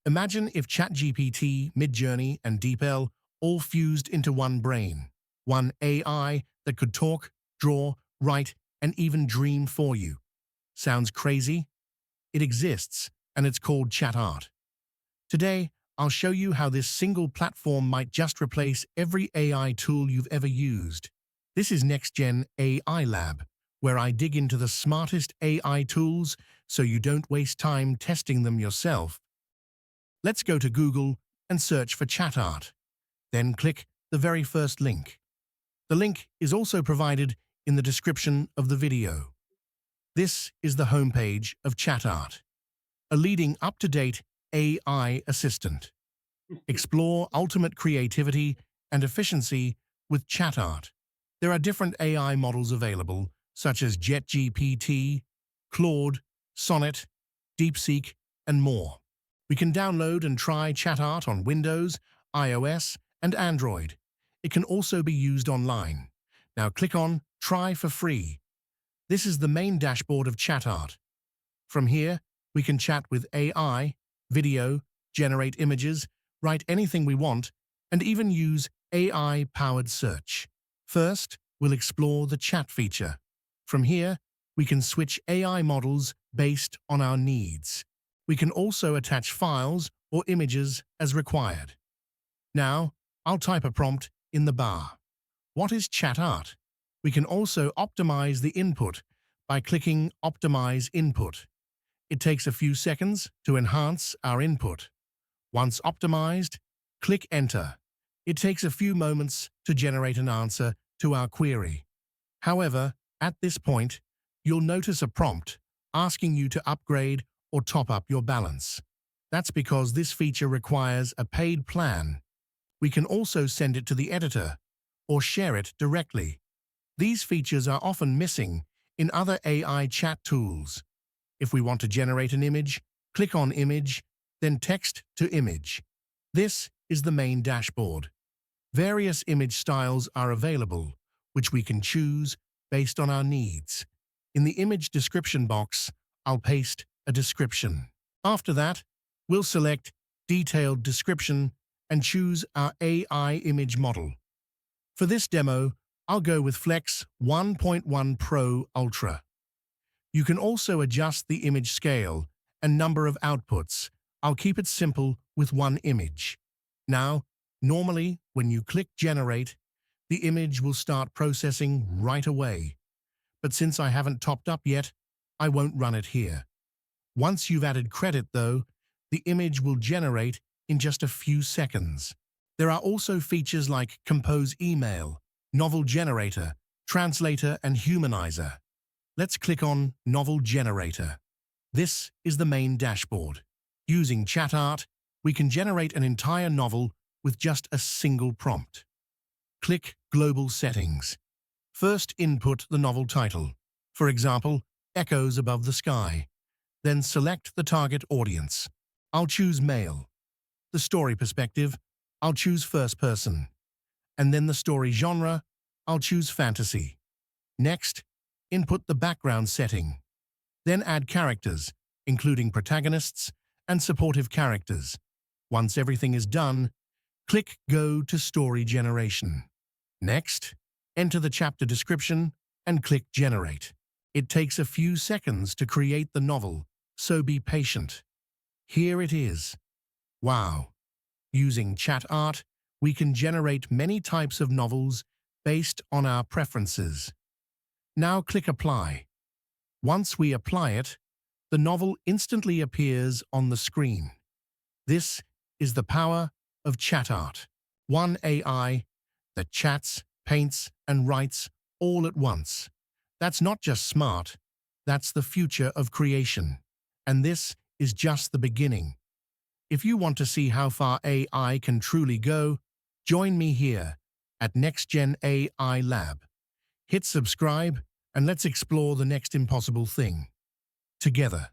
Imagine if ChatGPT, Midjourney, and DeepL all fused into one brain, one AI that could talk, draw, write, and even dream for you. Sounds crazy? It exists, and it's called ChatArt. Today, I'll show you how this single platform might just replace every AI tool you've ever used. This is Next Gen AI Lab, where I dig into the smartest AI tools so you don't waste time testing them yourself. Let's go to Google and search for ChatArt. Then click the very first link. The link is also provided in the description of the video. This is the homepage of ChatArt, a leading up-to-date AI assistant. Explore ultimate creativity and efficiency with ChatArt. There are different AI models available, such as JetGPT, Claude, Sonnet, DeepSeek, and more. We can download and try ChatArt on Windows, iOS, and Android. It can also be used online. Now click on Try for free. This is the main dashboard of ChatArt. From here, we can chat with AI, video, generate images, write anything we want, and even use AI-powered search. First, we'll explore the chat feature. From here, we can switch AI models based on our needs. We can also attach files or images as required. Now, I'll type a prompt in the bar. What is ChatArt? We can also optimize the input by clicking Optimize Input. It takes a few seconds to enhance our input. Once optimized, click Enter. It takes a few moments to generate an answer to our query. However, at this point, you'll notice a prompt asking you to upgrade or top up your balance. That's because this feature requires a paid plan. We can also send it to the editor or share it directly. These features are often missing in other AI chat tools. If we want to generate an image, click on Image, then Text to Image. This is the main dashboard. Various image styles are available, which we can choose based on our needs. In the image description box, I'll paste a description. After that, we'll select Detailed Description and choose our AI image model. For this demo, I'll go with Flex 1.1 Pro Ultra. You can also adjust the image scale and number of outputs. I'll keep it simple with one image. Now, normally, when you click Generate, the image will start processing right away. But since I haven't topped up yet, I won't run it here. Once you've added credit, though, the image will generate in just a few seconds. There are also features like Compose Email, Novel Generator, Translator, and Humanizer. Let's click on Novel Generator. This is the main dashboard. Using ChatArt, we can generate an entire novel with just a single prompt. Click Global Settings. First, input the novel title. For example, Echoes Above the Sky. Then select the target audience. I'll choose male. The story perspective, I'll choose first person. And then the story genre, I'll choose fantasy. Next, input the background setting. Then add characters, including protagonists and supportive characters. Once everything is done, click Go to Story Generation. Next, enter the chapter description and click Generate. It takes a few seconds to create the novel, so be patient. Here it is. Wow! Using ChatArt, we can generate many types of novels based on our preferences. Now click Apply. Once we apply it, the novel instantly appears on the screen. This is the power of ChatArt. One AI that chats, paints, and writes all at once. That's not just smart, that's the future of creation. And this is just the beginning. If you want to see how far AI can truly go, join me here at Next Gen AI Lab. Hit subscribe and let's explore the next impossible thing together.